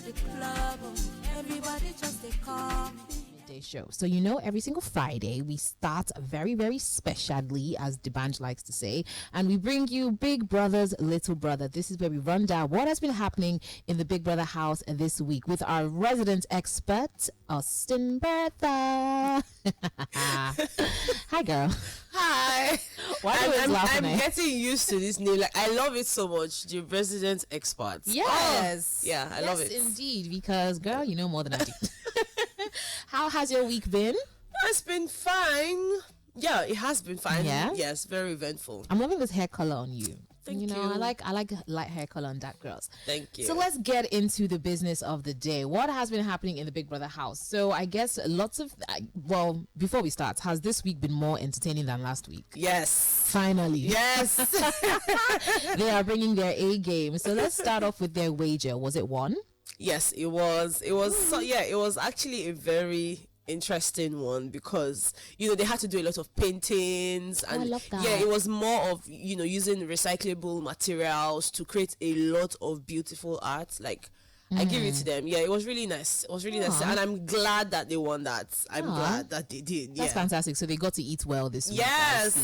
the club, everybody just they come. Show. So every single Friday we start very, very specially, as Debanj likes to say, and we bring you Big Brother's Little Brother. This is where we run down what has been happening in the Big Brother house this week with our resident expert, Austin Bertha. Hi, girl. Hi. I'm getting used to this name. Like, I love it so much. The resident expert. Yes. I love it. Yes, indeed. Because, girl, you know more than I do. How has your week been? It's been fine. Yeah, it has been fine. Yeah? Yes, very eventful. I'm loving this hair color on you. Thank you. I like light hair color on dark girls. Thank you. So let's get into the business of the day. What has been happening in the Big Brother house? So I guess lots of before we start, has this week been more entertaining than last week? Yes. Finally. Yes. They are bringing their A game. So let's start off with their wager. Was it one? Yes, it was. It was actually a very interesting one because they had to do a lot of paintings and I love that. Yeah, it was more of using recyclable materials to create a lot of beautiful art. Like, I give it to them. Yeah, it was really nice. It was really nice, and I'm glad that they won that. I'm glad that they did. That's fantastic. So they got to eat well this week. Yes.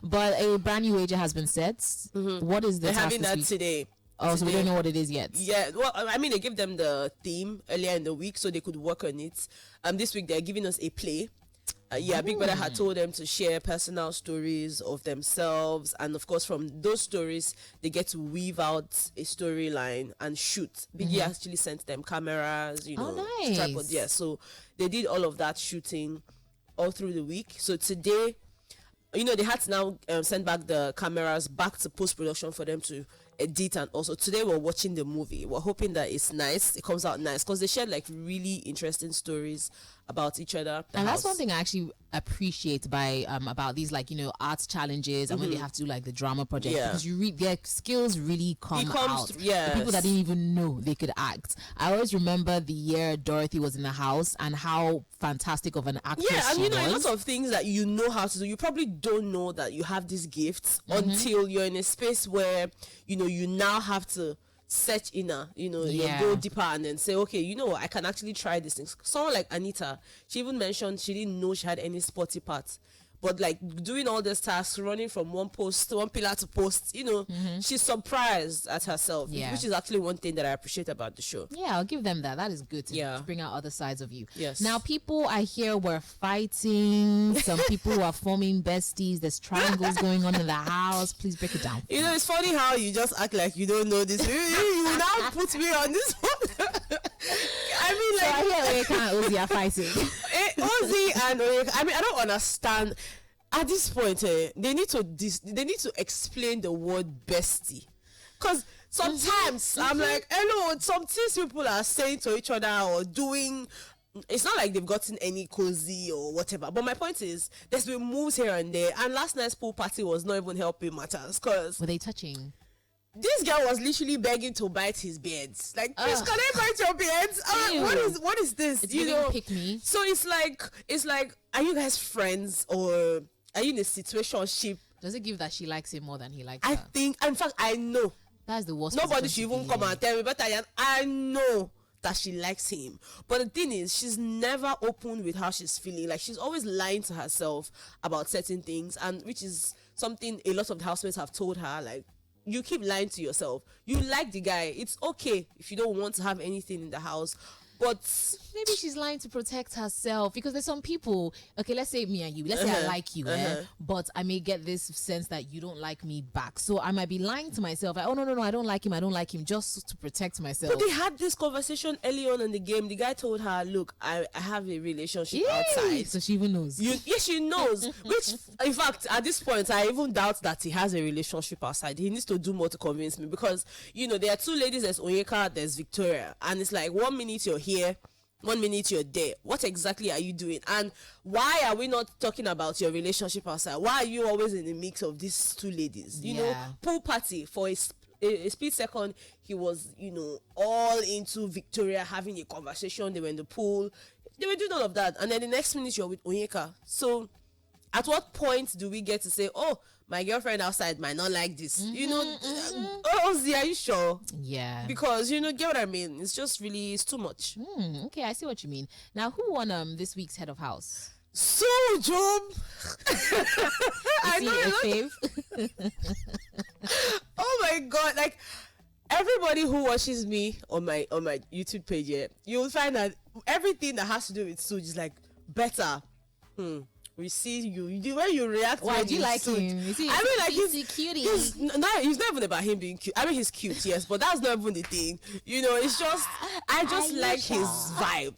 But a brand new wager has been set. Mm-hmm. What is the They're task having this that week? today. Oh, so we don't know what it is yet. Yeah, well, I mean, they gave them the theme earlier in the week so they could work on it. This week they're giving us a play. Big Brother had told them to share personal stories of themselves, and of course from those stories they get to weave out a storyline and shoot. Biggie actually sent them cameras, nice. tripod. Yeah, so they did all of that shooting all through the week. So today, they had to now send back the cameras back to post-production for them to edit, and also today we're watching the movie. We're hoping that it's nice, it comes out nice, because they shared like really interesting stories about each other. And that's one thing I actually appreciate by about these arts challenges and when they have to do like the drama project, because their skills really come out. Yes. The people that didn't even know they could act. I always remember the year Dorothy was in the house and how fantastic of an actress she was. A lot of things that you know how to do, you probably don't know that you have these gifts until you're in a space where you now have to search inner, you go deeper and then say, okay, I can actually try these things. Someone like Anita, she even mentioned she didn't know she had any sporty parts, but like doing all these tasks, running from one pillar to post, she's surprised at herself, which is actually one thing that I appreciate about the show. Yeah, I'll give them that. That is good to bring out other sides of you. Yes. Now, people I hear were fighting. Some people are forming besties. There's triangles going on in the house. Please break it down. It's funny how you just act like you don't know this. You now put me on this one. I mean, so I hear Onyeka and Ozee are fighting. Ozee and Onyeka, I don't understand. At this point, they need to explain the word bestie, because sometimes I'm like, hello, some things people are saying to each other or doing, it's not like they've gotten any cozy or whatever. But my point is, there's been moves here and there, and last night's pool party was not even helping matters, because were they touching? This girl was literally begging to bite his beards. Like, please, can I bite your beards? What is this? It's pick me. So it's like, are you guys friends, or are you in a situationship? Does it give that she likes him more than he likes her? I think, in fact, I know. That's the worst. Nobody should even come and tell me, but I know that she likes him. But the thing is, she's never open with how she's feeling. Like, she's always lying to herself about certain things, and which is something a lot of the housemates have told her, like, you keep lying to yourself. You like the guy. It's okay if you don't want to have anything in the house. But maybe she's lying to protect herself, because there's some people, okay, let's say me and you, let's say I like you, but I may get this sense that you don't like me back, so I might be lying to myself, like, oh no, I don't like him just to protect myself. But they had this conversation early on in the game. The guy told her, look, I have a relationship outside. So she even knows. Yes, she knows. Which, in fact, at this point, I even doubt that he has a relationship outside. He needs to do more to convince me, because there are two ladies. There's Onyeka, there's Victoria, and it's like 1 minute you're here, 1 minute you're there. What exactly are you doing? And why are we not talking about your relationship outside? Why are you always in the mix of these two ladies? Pool party, for a split second, he was, all into Victoria, having a conversation. They were in the pool. They were doing all of that. And then the next minute, you're with Onyeka. So at what point do we get to say, oh, my girlfriend outside might not like this? You know, Ozee, are you sure? Yeah. Because, you know, get what I mean? It's just really, it's too much. Okay, I see what you mean. Now, who won this week's head of house? Sooj. I Is know he you a fave? Oh my god, like everybody who watches me on my YouTube page, yeah, you'll find that everything that has to do with Sooj is like better. We see you when you react. Why when do you like Sooj. him? Is he, I mean, like he's cutie. he's not even about him being cute. I mean, he's cute, yes, but that's not even the thing. You know, it's just I just like his vibe.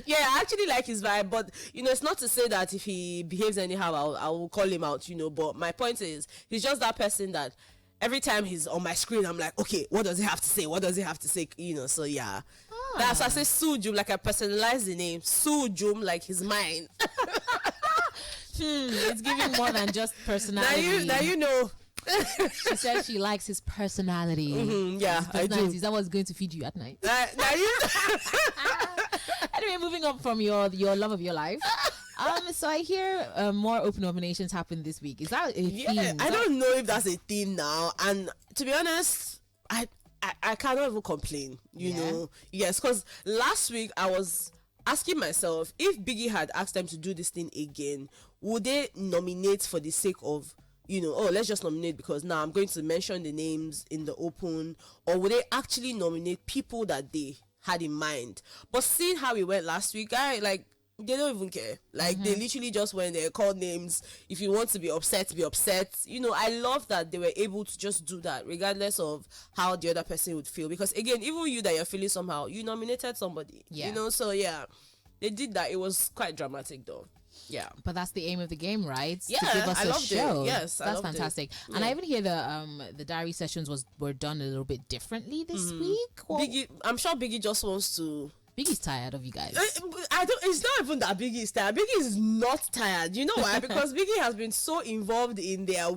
Yeah, I actually like his vibe, but you know, it's not to say that if he behaves anyhow, I will call him out. You know, but my point is, he's just that person that every time he's on my screen, I'm like, okay, what does he have to say? What does he have to say? You know, so yeah. That's why I say Sooj, like I personalize the name. Sooj, like he's mine. It's giving more than just personality. Now you know. She said she likes his personality. Yeah, His I do. personality. Is that what's going to feed you at night? Now you. Anyway, moving on from your love of your life. So I hear more open nominations happen this week. Is that a theme? I don't know if that's a theme now, and to be honest, I cannot even complain. You know, yes, because last week I was asking myself if Biggie had asked them to do this thing again, would they nominate for the sake of, you know, oh, let's just nominate because now I'm going to mention the names in the open, or would they actually nominate people that they had in mind? But seeing how it went last week, they don't even care. Like they literally just went there, called names. If you want to be upset, be upset. You know, I love that they were able to just do that regardless of how the other person would feel, because again, even you that you're feeling somehow, you nominated somebody. You know, so yeah, they did that. It was quite dramatic though. Yeah, but that's the aim of the game, right? Yeah, to give us I a loved show. it. Yes, I that's loved fantastic. it. And I even hear the diary sessions were done a little bit differently this week. Well, Biggie, I'm sure Biggie just wants to. Biggie's tired of you guys. I don't. It's not even that Biggie is tired. Biggie is not tired. You know why? Because Biggie has been so involved in their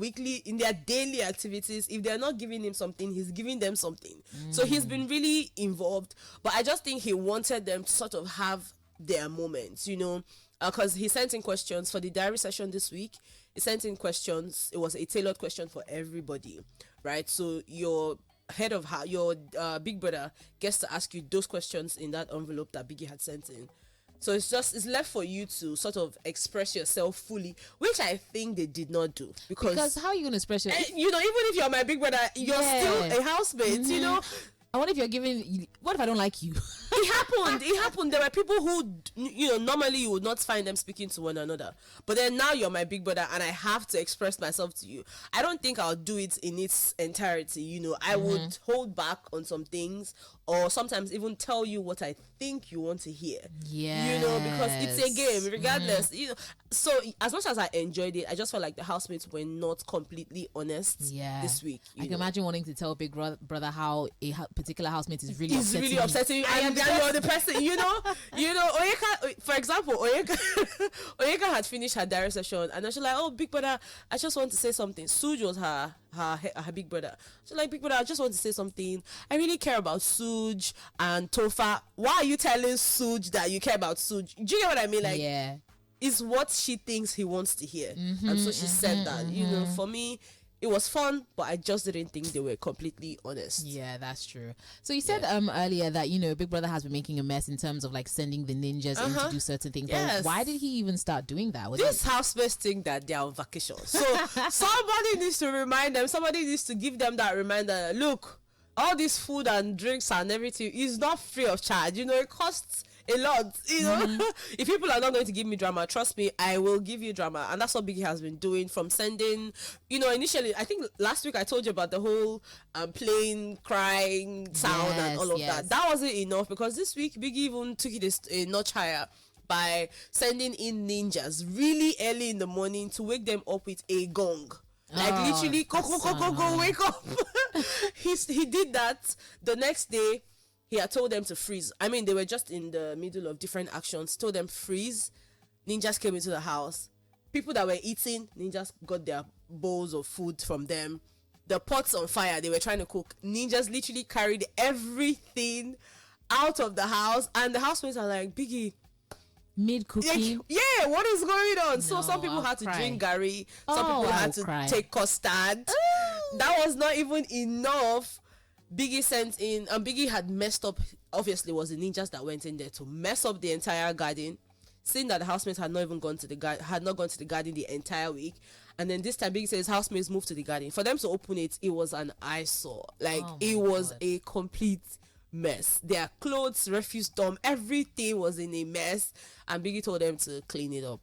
daily activities. If they're not giving him something, he's giving them something. So he's been really involved. But I just think he wanted them to sort of have their moments. You know, because he sent in questions for the diary session this week. He sent in questions. It was a tailored question for everybody, right? So your head of your big brother gets to ask you those questions in that envelope that Biggie had sent in. So it's left for you to sort of express yourself fully, which I think they did not do, because how are you going to express yourself? you know, even if you're my big brother, you're still a housemate. You know, I wonder if you're giving. What if I don't like you? It happened. There were people who, you know, normally you would not find them speaking to one another, but then now you're my big brother and I have to express myself to you. I don't think I'll do it in its entirety. You know, I would hold back on some things, or sometimes even tell you what I think you want to hear. Yeah, you know, because it's a game regardless. You know, so as much as I enjoyed it, I just felt like the housemates were not completely honest this week. I can imagine wanting to tell big brother how a particular housemate is really it's upsetting really upsetting you, and then you're the person. You know, Onyeka, for example, Onyeka had finished her diary session, and then she's like, "Oh, big brother, I just want to say something." Sooj was her big brother. She's like, "Big brother, I just want to say something. I really care about Sooj and Tofa. Why are you telling Sooj that you care about Sooj?" Do you get what I mean? Like, it's what she thinks he wants to hear, and so she said that. You know, for me, it was fun, but I just didn't think they were completely honest. Yeah, that's true. So you said earlier that, you know, Big Brother has been making a mess in terms of like sending the ninjas in to do certain things. But why did he even start doing that? This housemates think that they are on vacation. So somebody needs to remind them. Somebody needs to give them that reminder. Look, all this food and drinks and everything is not free of charge. You know, it costs a lot, you know. If people are not going to give me drama, trust me, I will give you drama. And that's what Biggie has been doing, from sending, you know, initially, I think last week I told you about the whole plane crying sound and all of that. That wasn't enough, because this week Biggie even took it a notch higher by sending in ninjas really early in the morning to wake them up with a gong. Like literally, go, wake up. He did that. The next day, he had told them to freeze. I mean, they were just in the middle of different actions. Told them freeze. Ninjas came into the house. People that were eating, ninjas got their bowls of food from them. The pots on fire, they were trying to cook. Ninjas literally carried everything out of the house. And the housemates are like, Biggie, Mid cooking. Yeah, what is going on? So No, some people I'll had to cry. drink Gary. Some Oh, people I'll had to cry. take custard. That was not even enough. Biggie sent in, and Biggie had messed up. Obviously, it was the ninjas that went in there to mess up the entire garden, seeing that the housemates had not even gone to the garden the entire week. And then this time, Biggie says housemates moved to the garden. For them to open it, it was an eyesore. Like, Oh it my was God. a complete mess. Their clothes, refuse dump, everything was in a mess. And Biggie told them to clean it up.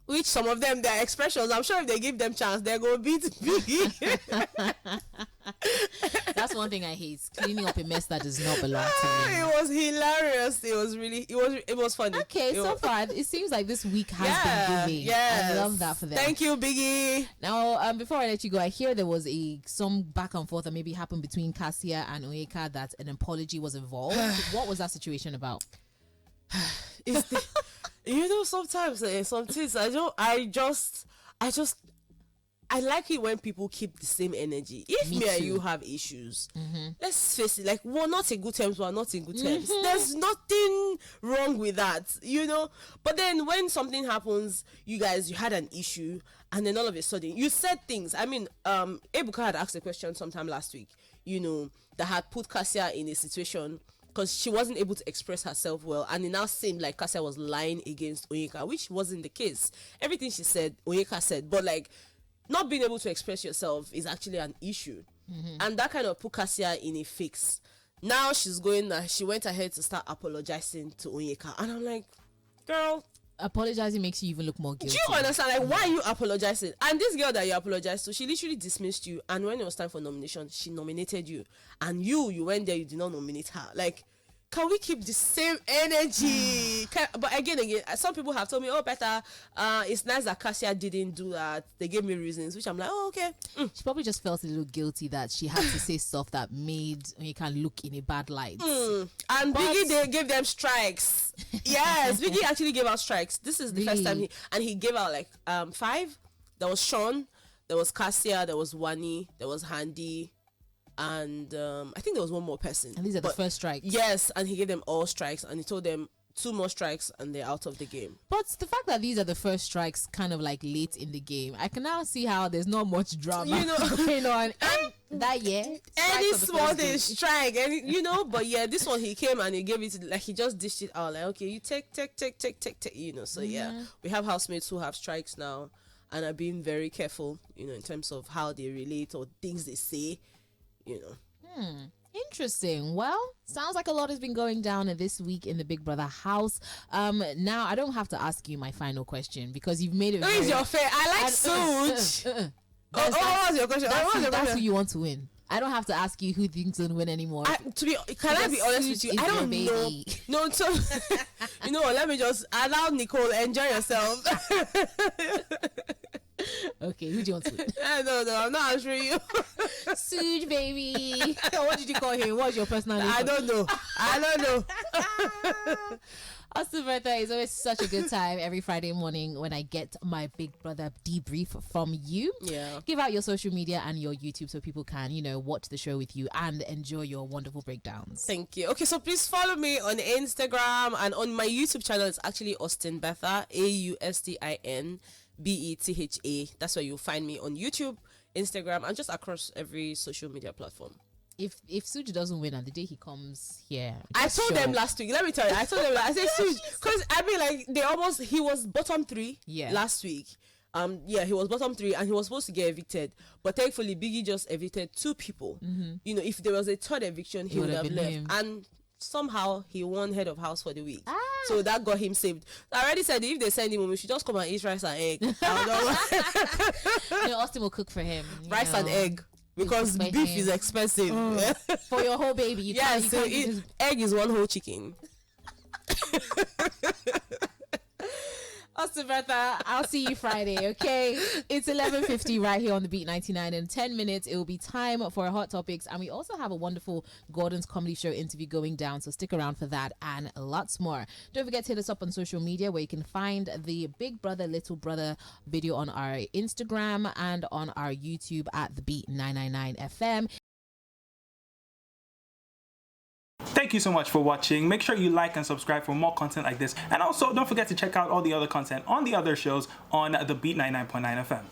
Which some of them, their expressions, I'm sure if they give them chance, they're going to beat Biggie. That's one thing I hate. Cleaning up a mess that does not belong to me. It was hilarious. It was funny. Okay, It so was- far it seems like this week has been giving. yes. I love that for them. Thank you, Biggie. Now, before I let you go, I hear there was some back and forth that maybe happened between Cassia and Onyeka, that an apology was involved. What was that situation about? It's the, sometimes some things I like it when people keep the same energy. If Me me and too. you have issues, let's face it, like, we're not in good terms, we're not in good terms. There's nothing wrong with that, But then when something happens, you had an issue, and then all of a sudden you said things. I mean, Ebuka had asked a question sometime last week, that had put Cassia in a situation because she wasn't able to express herself well, and it now seemed like Cassia was lying against Onyeka, which wasn't the case. Everything she said, Onyeka said, but like, not being able to express yourself is actually an issue. And that kind of put Cassia in a fix. Now she went ahead to start apologizing to Onyeka, and I'm like, girl, Apologizing makes you even look more do guilty. you understand? Like, why are you apologizing? And this girl that you apologized to, she literally dismissed you, and when it was time for nomination, she nominated you, and you went there, you did not nominate her. Like, can we keep the same energy? But again, some people have told me, oh, better, it's nice that Cassia didn't do that. They gave me reasons, which I'm like, oh, okay. She probably just felt a little guilty that she had to say stuff that made Onyeka look in a bad light. And Biggie, they gave them strikes. Yes, Biggie actually gave out strikes. This is the first time he gave out like 5. There was Sean, there was Cassia, there was Wani, there was Handy, and I think there was one more person. And these are the first strikes. Yes, and he gave them all strikes, and he told them 2 more strikes and they're out of the game. But the fact that these are the first strikes kind of like late in the game, I can now see how there's not much drama going on. And that year, any small thing strike, and but yeah, this one he came and he gave it, like, he just dished it out, like, okay, you take, so yeah, we have housemates who have strikes now and are being very careful, in terms of how they relate or things they say, Interesting. Well, sounds like a lot has been going down this week in the Big Brother house. Now I don't have to ask you my final question because you've made it. Who is your fair? I like Sooj. What was your question? That's who you want to win. I don't have to ask you who thinks will win anymore. Can I be honest with you? I don't know. No, so let me just allow Nicole enjoy yourself. Okay, who do you want to win? No, I'm not answering you. Sooj, baby. What did you call him? What's your personal name? I don't know. Austin Bertha, it's always such a good time every Friday morning when I get my Big Brother debrief from you. Yeah. Give out your social media and your YouTube so people can, watch the show with you and enjoy your wonderful breakdowns. Thank you. Okay, so please follow me on Instagram, and on my YouTube channel, it's actually Austin Betha, AUSTINBETHA. That's where you'll find me on YouTube, Instagram, and just across every social media platform. If Sooj doesn't win on the day he comes here, I told them last week. Let me tell you, I told them. I said Sooj, because I mean, like, he was bottom 3 last week. He was bottom 3 and he was supposed to get evicted, but thankfully Biggie just evicted 2 people. If there was a third eviction, he would have left him. And somehow he won head of house for the week, so that got him saved. I already said if they send him home, we should just come and eat rice and egg. Austin will cook for him. Rice and egg, because beef is expensive. For your whole baby. You can't egg is one whole chicken. Austin Bertha, I'll see you Friday, okay? It's 11:50 right here on the Beat 99. In 10 minutes, it will be time for Hot Topics. And we also have a wonderful Gordon's Comedy Show interview going down, so stick around for that and lots more. Don't forget to hit us up on social media where you can find the Big Brother, Little Brother video on our Instagram and on our YouTube at the Beat 999 FM. Thank you so much for watching. Make sure you like and subscribe for more content like this. And also, don't forget to check out all the other content on the other shows on the Beat 99.9 FM.